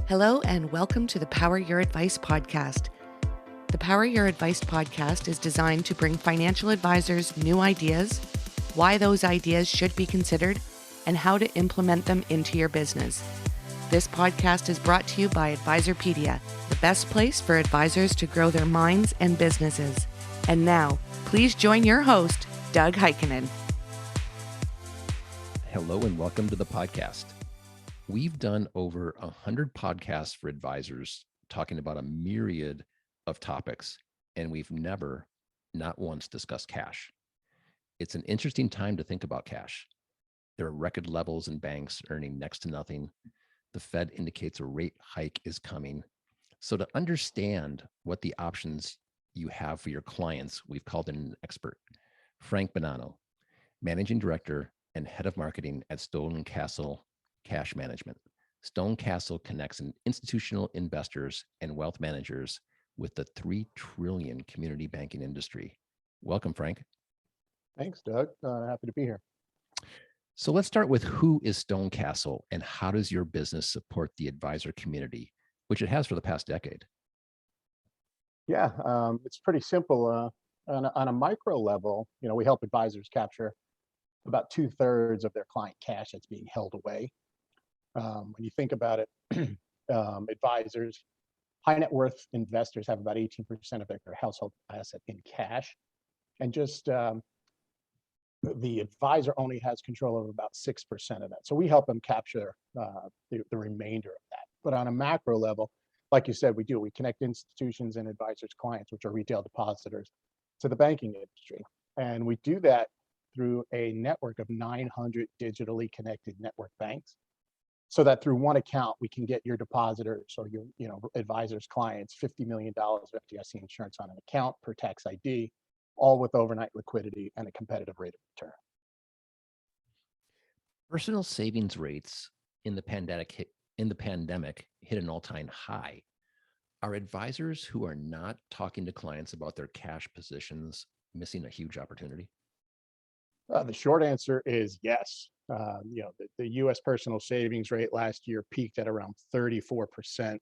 Hello, and welcome to the Power Your Advice podcast. The Power Your Advice podcast is designed to bring financial advisors new ideas, why those ideas should be considered, and how to implement them into your business. This podcast is brought to you by Advisorpedia, the best place for advisors to grow their minds and businesses. And now, please join your host, Doug Heikkinen. Hello and welcome to the podcast. We've done over 100 podcasts for advisors talking about a myriad of topics, and we've never, not once, discussed cash. It's an interesting time to think about cash. There are record levels in banks earning next to nothing. The Fed indicates a rate hike is coming. So to understand what the options you have for your clients, we've called in an expert, Frank Bonnano, Managing Director and Head of Marketing at StoneCastle Cash Management. StoneCastle connects institutional investors and wealth managers with the $3 trillion community banking industry. Welcome, Frank. Thanks, Doug. Happy to be here. So let's start with who is StoneCastle and how does your business support the advisor community, which it has for the past decade? Yeah, it's pretty simple. On a micro level, we help advisors capture about 2/3 of their client cash that's being held away. When you think about it, advisors, high net worth investors have about 18% of their household asset in cash. And just the advisor only has control of about 6% of that. So we help them capture the remainder of that. But on a macro level, like you said, we connect institutions and advisors' clients, which are retail depositors, to the banking industry. And we do that through a network of 900 digitally connected network banks, so that through one account, we can get your depositors or your advisors' clients $50 million of FDIC insurance on an account per tax ID, all with overnight liquidity and a competitive rate of return. Personal savings rates in the pandemic hit an all-time high. Are advisors who are not talking to clients about their cash positions missing a huge opportunity? The short answer is yes. The U.S. personal savings rate last year peaked at around 34%,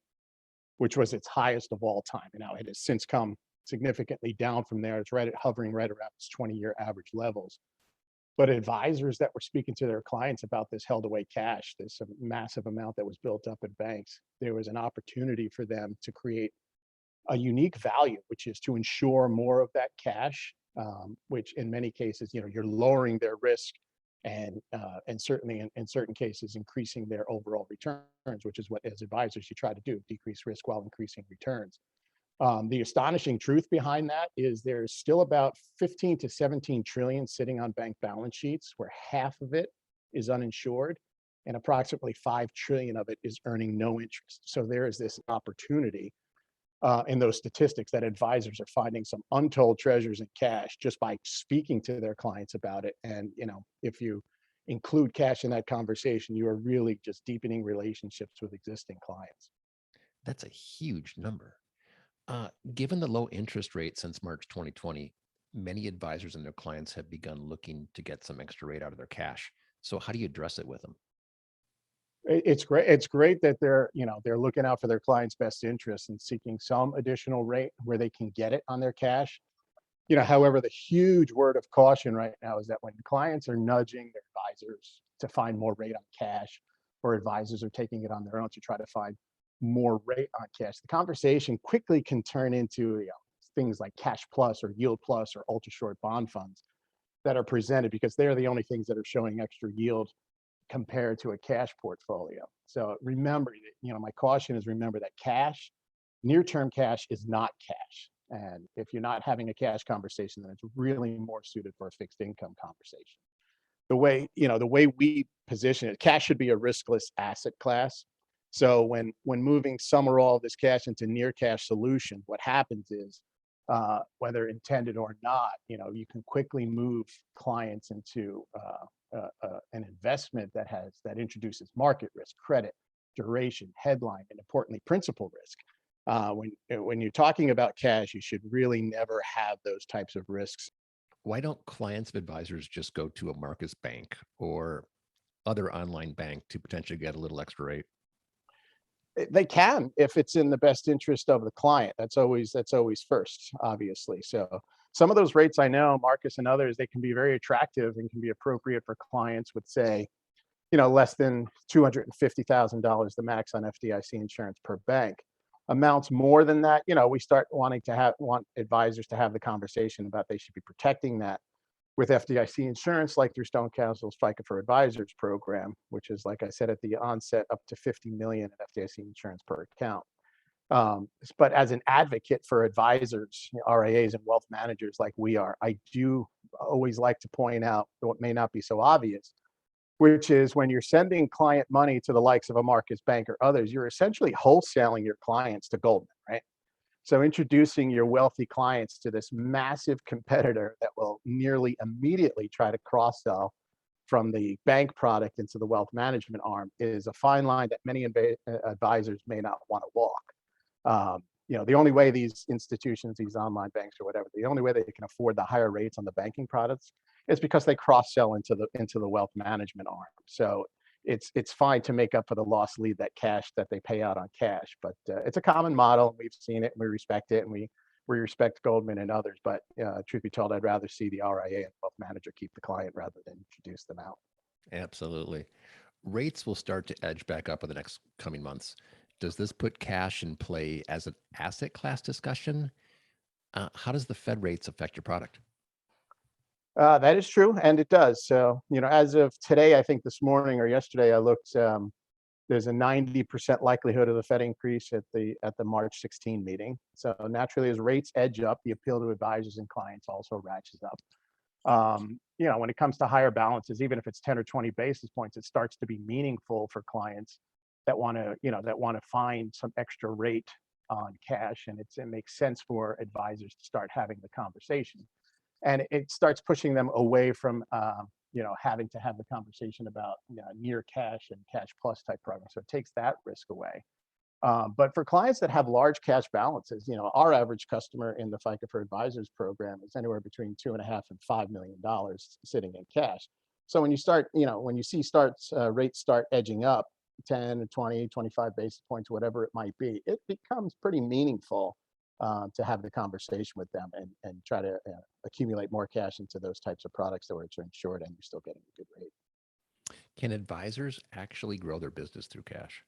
which was its highest of all time. And now it has since come significantly down from there. It's hovering right around its 20-year average levels. But advisors that were speaking to their clients about this held away cash, this massive amount that was built up at banks, there was an opportunity for them to create a unique value, which is to insure more of that cash, which in many cases, you're lowering their risk and certainly in certain cases, increasing their overall returns, which is what as advisors you try to do, decrease risk while increasing returns. The astonishing truth behind that is there's still about 15 to 17 trillion sitting on bank balance sheets, where half of it is uninsured and approximately 5 trillion of it is earning no interest. So there is this opportunity in those statistics that advisors are finding some untold treasures in cash just by speaking to their clients about it. And if you include cash in that conversation, you are really just deepening relationships with existing clients. That's a huge number. Given the low interest rate since March 2020, many advisors and their clients have begun looking to get some extra rate out of their cash. So how do you address it with them? It's great. It's great that they're looking out for their clients' best interests and seeking some additional rate where they can get it on their cash. However, the huge word of caution right now is that when clients are nudging their advisors to find more rate on cash, or advisors are taking it on their own to try to find more rate on cash, the conversation quickly can turn into things like cash plus or yield plus or ultra short bond funds that are presented because they're the only things that are showing extra yield compared to a cash portfolio. So remember, my caution is remember that cash, near-term cash is not cash. And if you're not having a cash conversation, then it's really more suited for a fixed income conversation. The way we position it, cash should be a riskless asset class. So when moving some or all of this cash into near cash solution, what happens is, whether intended or not, you can quickly move clients into an investment that introduces market risk, credit, duration, headline, and importantly, principal risk. When you're talking about cash, you should really never have those types of risks. Why don't clients of advisors just go to a Marcus Bank or other online bank to potentially get a little extra rate? They can, if it's in the best interest of the client. That's always first, obviously. So some of those rates, I know, Marcus and others, they can be very attractive and can be appropriate for clients with, say, less than $250,000, the max on FDIC insurance per bank. Amounts more than that, we start want advisors to have the conversation about they should be protecting that with FDIC insurance, like through StoneCastle's FICA for Advisors program, which is, like I said at the onset, up to 50 million in FDIC insurance per account. But as an advocate for advisors, RIAs and wealth managers like we are, I do always like to point out what may not be so obvious, which is when you're sending client money to the likes of a Marcus Bank or others, you're essentially wholesaling your clients to Goldman, right? So introducing your wealthy clients to this massive competitor that will nearly immediately try to cross-sell from the bank product into the wealth management arm is a fine line that many advisors may not want to walk. The only way these institutions, these online banks or whatever, the only way they can afford the higher rates on the banking products is because they cross-sell into the wealth management arm. So it's fine to make up for the lost lead, that cash that they pay out on cash, but it's a common model. We've seen it and we respect it, and we respect Goldman and others. But truth be told, I'd rather see the RIA and wealth manager keep the client rather than introduce them out. Absolutely. Rates will start to edge back up in the next coming months. Does this put cash in play as an asset class discussion? How does the Fed rates affect your product? That is true, and it does. So, as of today, I think this morning or yesterday, I looked. There's a 90% likelihood of the Fed increase at the March 16 meeting. So naturally, as rates edge up, the appeal to advisors and clients also ratchets up. When it comes to higher balances, even if it's 10 or 20 basis points, it starts to be meaningful for clients that want to find some extra rate on cash, and it makes sense for advisors to start having the conversation. And it starts pushing them away from having to have the conversation about near cash and cash plus type programs. So it takes that risk away. But for clients that have large cash balances, our average customer in the FICA for Advisors program is anywhere between $2.5 and $5 million sitting in cash. So when you start, when you see rates start edging up 10, 20, 25 basis points, whatever it might be, it becomes pretty meaningful to have the conversation with them and try to accumulate more cash into those types of products that were insured and you're still getting a good rate. Can advisors actually grow their business through cash?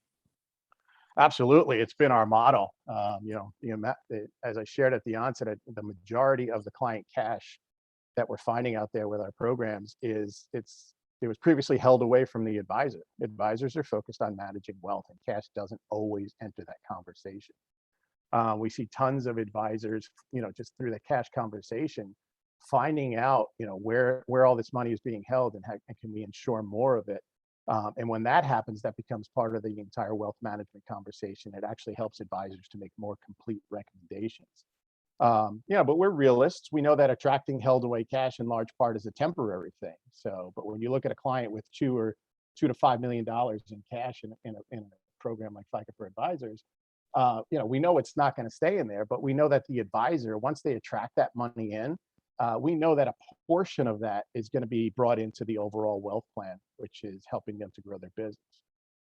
Absolutely. It's been our model. As I shared at the onset, the majority of the client cash that we're finding out there with our programs it was previously held away from the advisor. Advisors are focused on managing wealth, and cash doesn't always enter that conversation. We see tons of advisors, just through the cash conversation, finding out, where all this money is being held and can we insure more of it. And when that happens, that becomes part of the entire wealth management conversation. It actually helps advisors to make more complete recommendations. But we're realists. We know that attracting held away cash in large part is a temporary thing. So, but when you look at a client with $2 to $5 million in cash in a program like FICA for Advisors, we know it's not going to stay in there, but we know that the advisor, once they attract that money in, we know that a portion of that is going to be brought into the overall wealth plan, which is helping them to grow their business.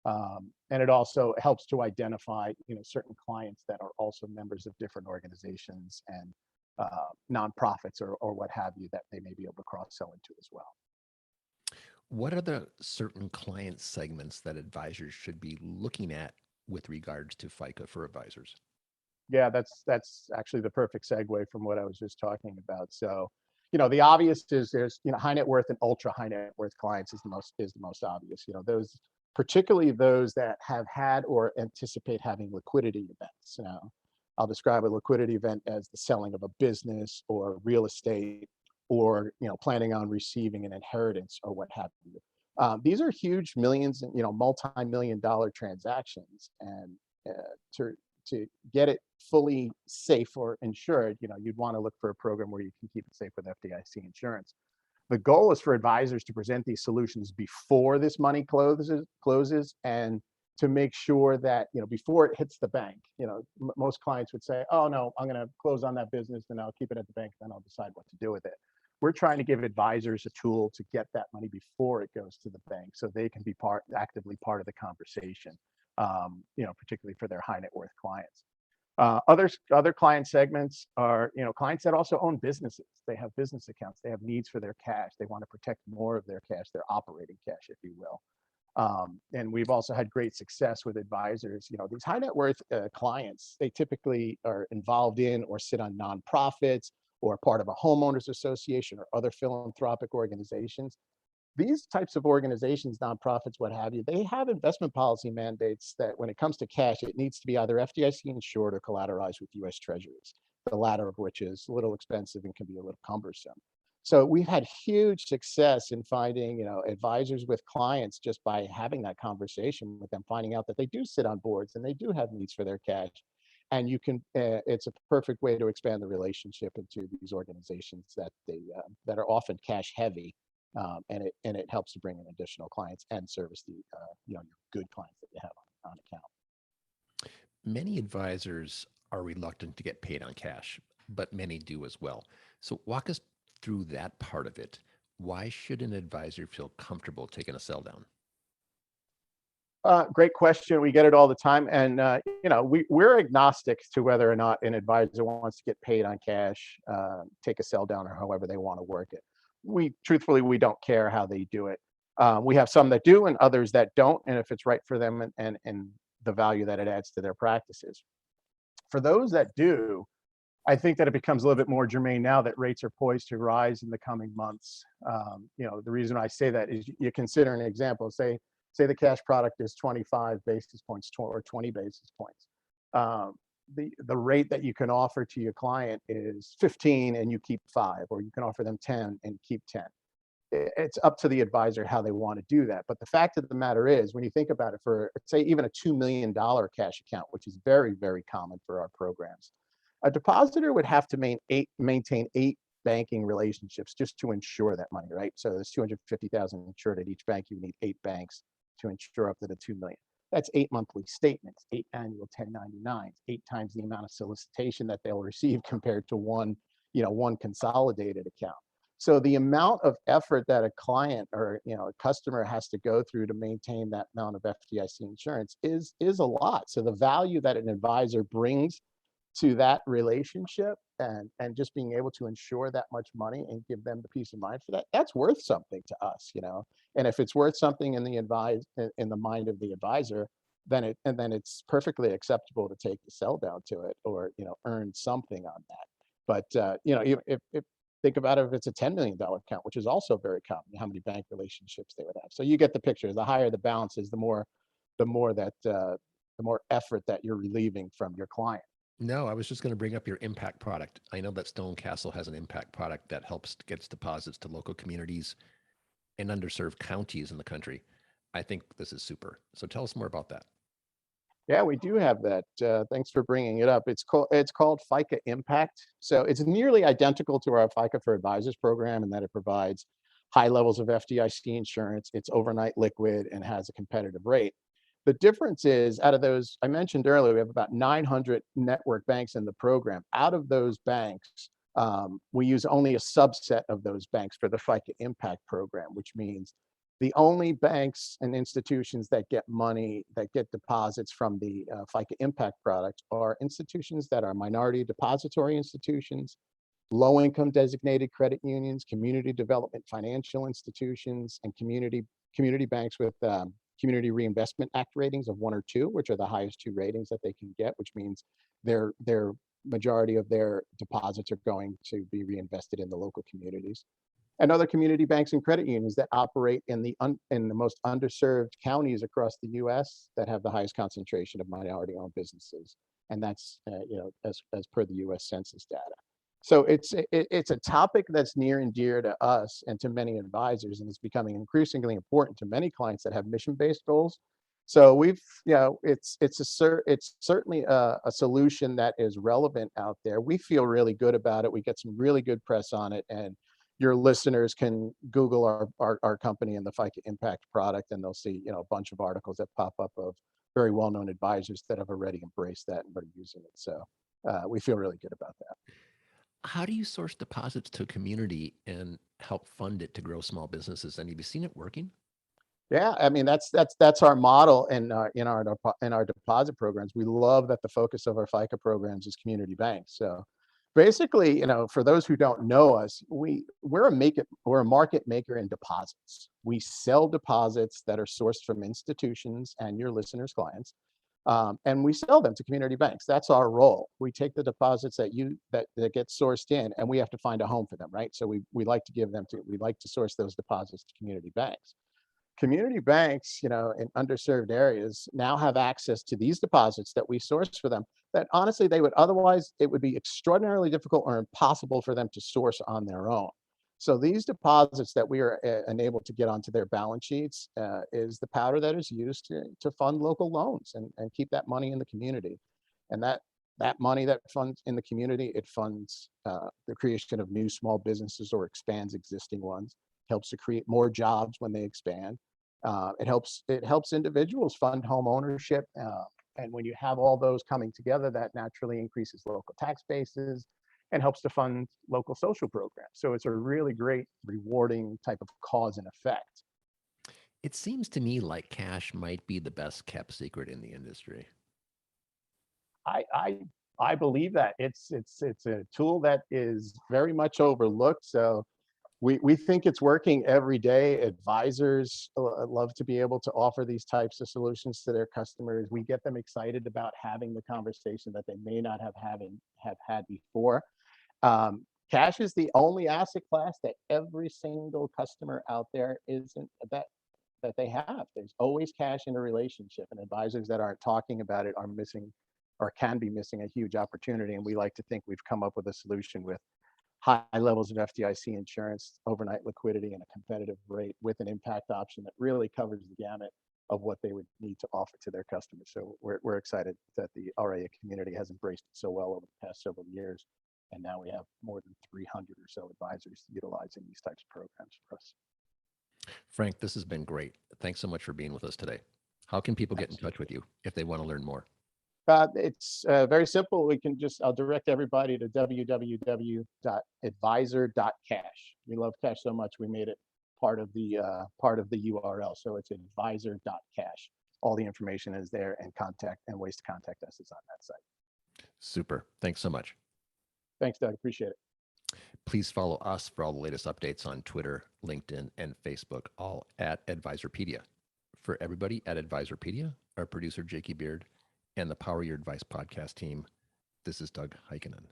And it also helps to identify, certain clients that are also members of different organizations and nonprofits or what have you that they may be able to cross-sell into as well. What are the certain client segments that advisors should be looking at with regards to FICA for Advisors? Yeah, that's actually the perfect segue from what I was just talking about. So, the obvious is there's, high net worth and ultra high net worth clients is the most obvious. Those, particularly those that have had or anticipate having liquidity events. I'll describe a liquidity event as the selling of a business or real estate, or planning on receiving an inheritance or what have you. These are huge millions, multi-million dollar transactions, and to get it fully safe or insured, you'd want to look for a program where you can keep it safe with FDIC insurance. The goal is for advisors to present these solutions before this money closes, and to make sure that, before it hits the bank. Most clients would say, oh no, I'm going to close on that business and I'll keep it at the bank, then I'll decide what to do with it. We're trying to give advisors a tool to get that money before it goes to the bank, so they can be actively part of the conversation. particularly for their high net worth clients. Other client segments are, clients that also own businesses. They have business accounts. They have needs for their cash. They want to protect more of their cash, their operating cash, if you will. And we've also had great success with advisors. These high net worth clients, they typically are involved in or sit on nonprofits or part of a homeowners association or other philanthropic organizations. These types of organizations, nonprofits, what have you, they have investment policy mandates that when it comes to cash, it needs to be either FDIC insured or collateralized with US Treasuries, the latter of which is a little expensive and can be a little cumbersome. So we've had huge success in finding, advisors with clients just by having that conversation with them, finding out that they do sit on boards and they do have needs for their cash. And it's a perfect way to expand the relationship into these organizations that are often cash heavy. And it helps to bring in additional clients and service the your good clients that you have on account. Many advisors are reluctant to get paid on cash, but many do as well. So walk us through that part of it. Why should an advisor feel comfortable taking a sell down? Great question. We get it all the time, and we're agnostic to whether or not an advisor wants to get paid on cash, take a sell down, or however they want to work it. Truthfully, we don't care how they do it. We have some that do and others that don't, and if it's right for them and the value that it adds to their practices. For those that do, I think that it becomes a little bit more germane now that rates are poised to rise in the coming months. The reason I say that is you consider an example. Say the cash product is 25 basis points or 20 basis points. The rate that you can offer to your client is 15 and you keep 5, or you can offer them 10 and keep 10. It's up to the advisor how they want to do that. But the fact of the matter is, when you think about it, for say even a $2 million cash account, which is very, very common for our programs, a depositor would have to maintain 8 banking relationships just to insure that money, right? So there's 250,000 insured at each bank. You need 8 banks to insure up to the 2 million. That's 8 monthly statements, 8 annual 1099s, 8 times the amount of solicitation that they'll receive compared to one consolidated account. So the amount of effort that a client or a customer has to go through to maintain that amount of FDIC insurance is a lot. So the value that an advisor brings to that relationship and just being able to insure that much money and give them the peace of mind for that, that's worth something to us, And if it's worth something in the mind of the advisor, then it's perfectly acceptable to take the sell down to it, or earn something on that. But if think about it, if it's a $10 million account, which is also very common, how many bank relationships they would have. So you get the picture. The higher the balances, the more effort that you're relieving from your client. No, I was just going to bring up your impact product. I know that StoneCastle has an impact product that helps gets deposits to local communities and underserved counties in the country. I think this is super. So tell us more about that. Yeah, we do have that. Thanks for bringing it up. It's called FICA Impact. So it's nearly identical to our FICA for Advisors program in that it provides high levels of FDIC insurance. It's overnight liquid and has a competitive rate. The difference is, out of those, I mentioned earlier, we have about 900 network banks in the program. Out of those banks, we use only a subset of those banks for the FICA Impact program, which means the only banks and institutions that get money, that get deposits from the FICA Impact product are institutions that are minority depository institutions, low-income designated credit unions, community development financial institutions, and community banks with Community Reinvestment Act ratings of 1 or 2, which are the highest 2 ratings that they can get, which means their majority of their deposits are going to be reinvested in the local communities. And other community banks and credit unions that operate in the most underserved counties across the U.S. that have the highest concentration of minority-owned businesses, and that's as per the U.S. Census data. So it's a topic that's near and dear to us and to many advisors, and it's becoming increasingly important to many clients that have mission-based goals. So it's certainly a solution that is relevant out there. We feel really good about it. We get some really good press on it, and your listeners can Google our company and the FICA Impact product, and they'll see a bunch of articles that pop up of very well-known advisors that have already embraced that and are using it. So we feel really good about that. How do you source deposits to a community and help fund it to grow small businesses? And have you seen it working? Yeah, I mean, that's our model in our deposit programs. We love that the focus of our FICA programs is community banks. So basically, for those who don't know us, we're a market maker in deposits. We sell deposits that are sourced from institutions and your listeners' clients. And we sell them to community banks. That's our role. We take the deposits that get sourced in, and we have to find a home for them, right? So we like to source those deposits to community banks. Community banks, in underserved areas now have access to these deposits that we source for them that honestly it would be extraordinarily difficult or impossible for them to source on their own. So these deposits that we are enabled to get onto their balance sheets is the powder that is used to fund local loans and keep that money in the community. And that money that funds in the community, it funds the creation of new small businesses or expands existing ones, helps to create more jobs when they expand. It helps individuals fund home ownership, and when you have all those coming together, that naturally increases local tax bases and helps to fund local social programs. So it's a really great, rewarding type of cause and effect. It seems to me like cash might be the best kept secret in the industry. I believe that it's a tool that is very much overlooked. So we think it's working every day. Advisors love to be able to offer these types of solutions to their customers. We get them excited about having the conversation that they may not have had before. Cash is the only asset class that every single customer out there isn't that they have. There's always cash in a relationship, and advisors that aren't talking about it are missing or can be missing a huge opportunity. And we like to think we've come up with a solution with high levels of FDIC insurance, overnight liquidity, and a competitive rate with an impact option that really covers the gamut of what they would need to offer to their customers. So we're excited that the RIA community has embraced it so well over the past several years. And now we have more than 300 or so advisors utilizing these types of programs for us. Frank, this has been great. Thanks so much for being with us today. How can people get in touch with you if they want to learn more? It's very simple. I'll direct everybody to www.advisor.cash. We love cash so much, we made it part of the URL. So it's advisor.cash. All the information is there, and ways to contact us is on that site. Super. Thanks so much. Thanks, Doug. Appreciate it. Please follow us for all the latest updates on Twitter, LinkedIn, and Facebook, all at Advisorpedia. For everybody at Advisorpedia, our producer, Jakey Beard, and the Power Your Advice podcast team, this is Doug Heikkinen.